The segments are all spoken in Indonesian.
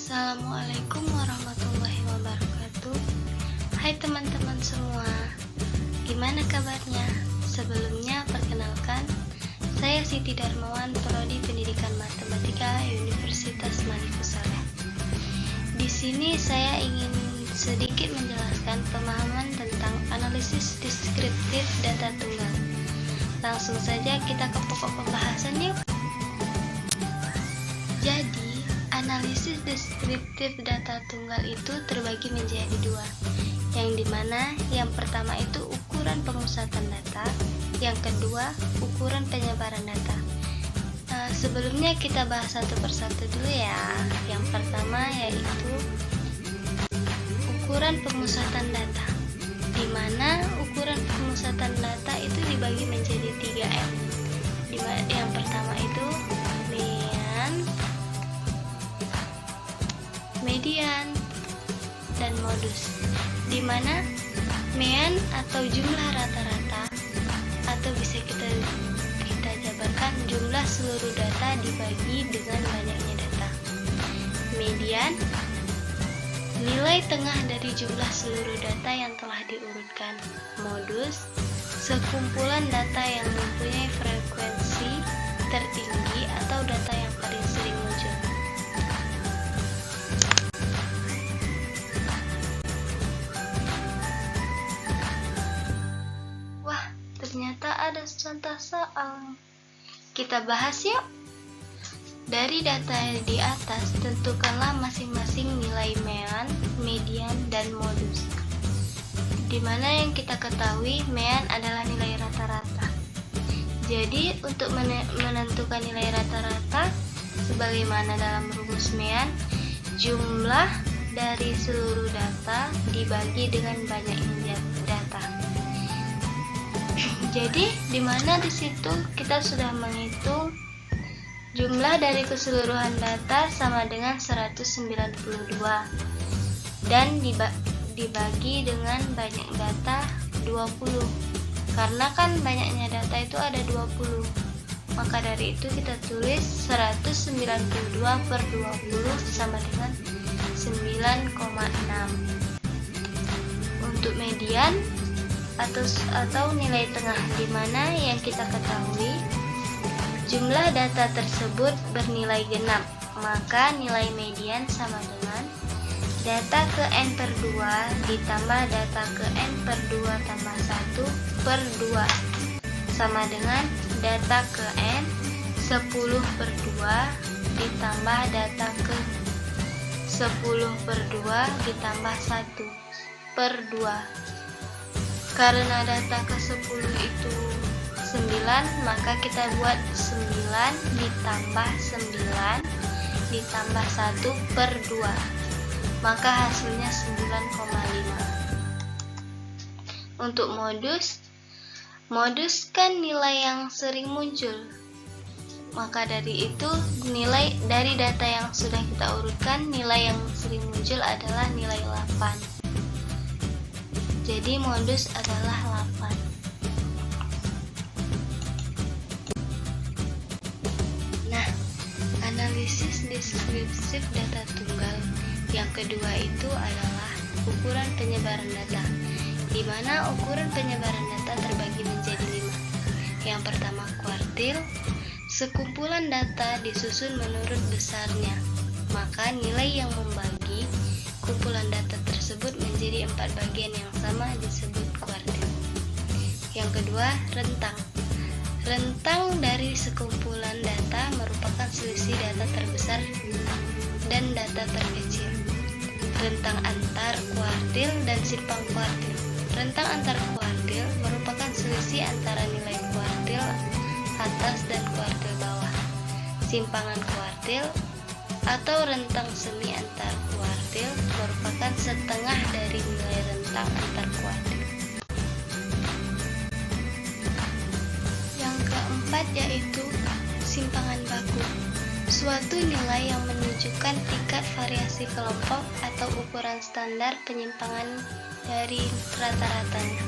Assalamualaikum warahmatullahi wabarakatuh. Hai teman-teman semua, gimana kabarnya? Sebelumnya perkenalkan, saya Siti Darmawan, Prodi Pendidikan Matematika Universitas Malikus Saleh. Di sini saya ingin sedikit menjelaskan pemahaman tentang analisis deskriptif data tunggal. Langsung saja kita ke pokok pembahasan yuk. Jadi, analisis deskriptif data tunggal itu terbagi menjadi dua, yang dimana yang pertama itu ukuran pemusatan data, yang kedua ukuran penyebaran data. Sebelumnya kita bahas satu persatu dulu ya. Yang pertama yaitu ukuran pemusatan data, dimana ukuran pemusatan data itu dibagi menjadi 3M. Yang pertama itu median, dan modus, di mana mean atau jumlah rata-rata, atau bisa kita jabarkan jumlah seluruh data dibagi dengan banyaknya data. Median, nilai tengah dari jumlah seluruh data yang telah diurutkan. Modus, sekumpulan data yang mempunyai frekuensi tertinggi atau data yang paling sering muncul. Ternyata ada contoh soal. Kita bahas yuk. Dari data di atas, tentukanlah masing-masing nilai mean, median, dan modus. Dimana yang kita ketahui, mean adalah nilai rata-rata. Jadi, untuk menentukan nilai rata-rata, sebagaimana dalam rumus mean, jumlah dari seluruh data dibagi dengan banyaknya data. Jadi, dimana di situ kita sudah menghitung jumlah dari keseluruhan data sama dengan 192 dan dibagi dengan banyak data 20. Karena kan banyaknya data itu ada 20. Maka dari itu kita tulis 192 per 20 sama dengan 9,6. Untuk median atau nilai tengah, di mana yang kita ketahui jumlah data tersebut bernilai genap, maka nilai median sama dengan data ke n per 2 ditambah data ke n per 2 tambah 1 per 2 sama dengan data ke n 10 per 2 ditambah data ke 10 per 2 ditambah 1 per 2. Karena data ke 10 itu 9, maka kita buat 9 ditambah 9 ditambah 1 per 2. Maka hasilnya 9,5. Untuk modus kan nilai yang sering muncul. Maka dari itu nilai dari data yang sudah kita urutkan, nilai yang sering muncul adalah nilai 8. Jadi modus adalah 8. Nah, analisis deskriptif data tunggal yang kedua itu adalah ukuran penyebaran data, di mana ukuran penyebaran data terbagi menjadi 5. Yang pertama kuartil, sekumpulan data disusun menurut besarnya, maka nilai yang membagi kumpulan data tersebut menjadi 4 bagian yang sama disebut kuartil. Yang kedua, rentang. Rentang dari sekumpulan data merupakan selisih data terbesar dan data terkecil. Rentang antar kuartil dan simpang kuartil. Rentang antar kuartil merupakan selisih antara nilai kuartil atas dan kuartil bawah. Simpangan kuartil atau rentang semi antar kuartil merupakan setengah dari nilai rentang antar kuartil. Yang keempat yaitu simpangan baku, suatu nilai yang menunjukkan tingkat variasi kelompok atau ukuran standar penyimpangan dari rata-ratanya.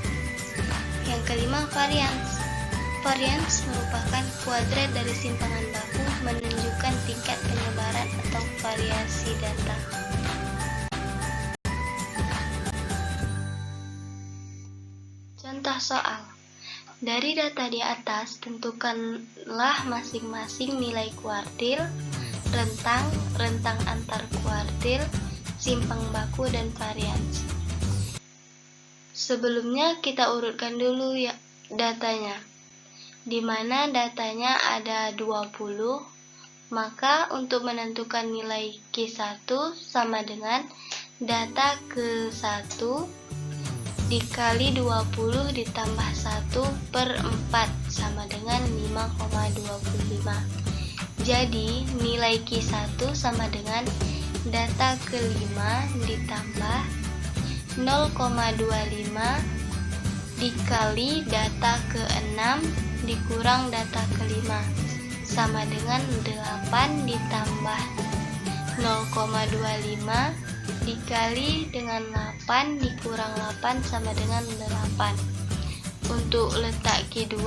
Yang kelima, varians. Varians merupakan kuadrat dari simpangan baku menunjukkan tingkat penyebaran atau variasi data. Contoh soal. Dari data di atas, tentukanlah masing-masing nilai kuartil, rentang antar kuartil, simpang baku, dan varians. Sebelumnya kita urutkan dulu ya datanya. Di mana datanya ada 20, maka untuk menentukan nilai Q1 sama dengan data ke-1 dikali 20 ditambah 1/4 sama dengan 5,25. Jadi nilai Q1 sama dengan data ke-5 ditambah 0,25 dikali data ke-6 dikurang data ke-5 sama dengan 8 ditambah 0,25 dikali dengan 8 dikurang 8 sama dengan 8. Untuk letak Q2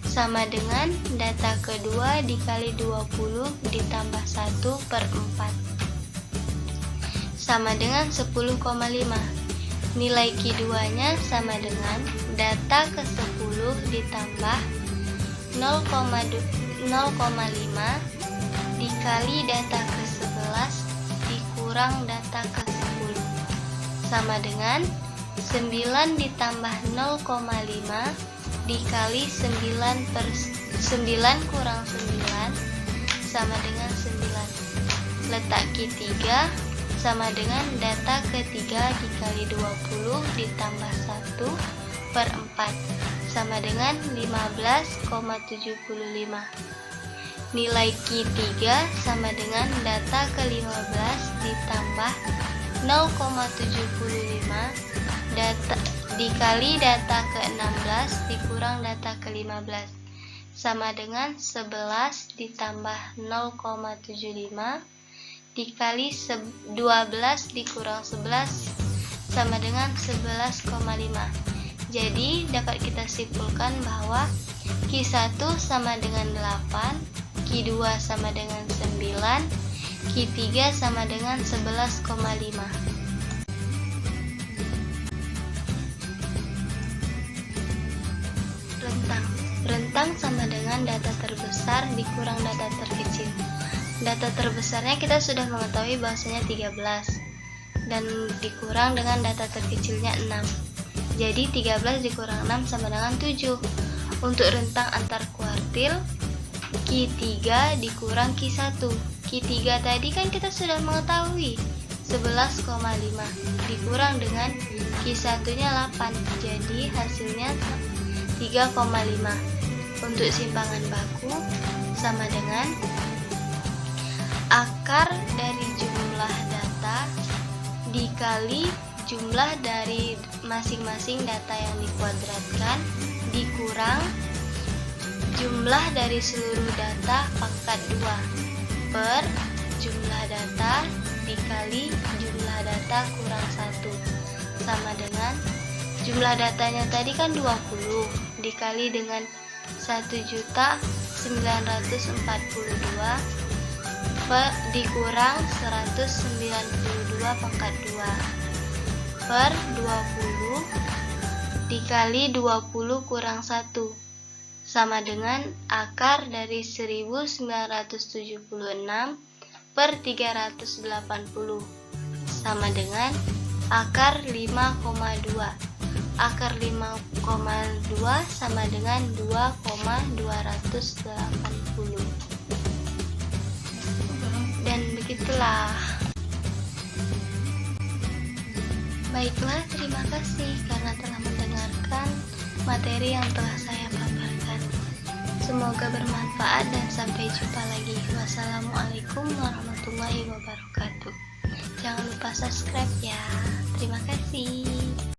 sama dengan data kedua dikali 20 ditambah 1/4 sama dengan 10,5. Nilai Q2 nya sama dengan data ke-10 ditambah 0,5 dikali data ke-11 dikurang data ke-10 sama dengan 9 ditambah 0,5 dikali 9 kurang 9 sama dengan 9. Letak Q3 sama dengan data ketiga dikali 20 ditambah 1/4 sama dengan 15,75. Nilai Q3 sama dengan data ke-15 ditambah 0,75 dikali data ke-16 dikurang data ke-15 sama dengan 11 ditambah 0,75 dikali 12 dikurang 11 sama dengan 11,5. Jadi dapat kita simpulkan bahwa Q1 sama dengan 8, Q2 sama dengan 9, Q3 sama dengan 11,5. Rentang sama dengan data terbesar dikurang data terkecil. Data terbesarnya kita sudah mengetahui bahwasanya 13 dan dikurang dengan data terkecilnya 6. Jadi 13 dikurang 6 sama dengan 7. Untuk rentang antar kuartil Q3 dikurang Q1. Q3 tadi kan kita sudah mengetahui 11,5 dikurang dengan Q1 nya 8. Jadi hasilnya 3,5. Untuk simpangan baku sama dengan akar dari jumlah data dikali jumlah dari masing-masing data yang dikuadratkan dikurang jumlah dari seluruh data pangkat 2 per jumlah data dikali jumlah data kurang 1 sama dengan jumlah datanya tadi kan 20 dikali dengan 1.942 dikurang 192 pangkat 2 per 20 dikali 20 kurang 1 sama dengan akar dari 1976 per 380 sama dengan akar 5,2. Akar 5,2 sama dengan 2,280. Dan begitulah. Baiklah, terima kasih karena telah mendengarkan materi yang telah saya paparkan. Semoga bermanfaat dan sampai jumpa lagi. Wassalamualaikum warahmatullahi wabarakatuh. Jangan lupa subscribe ya. Terima kasih.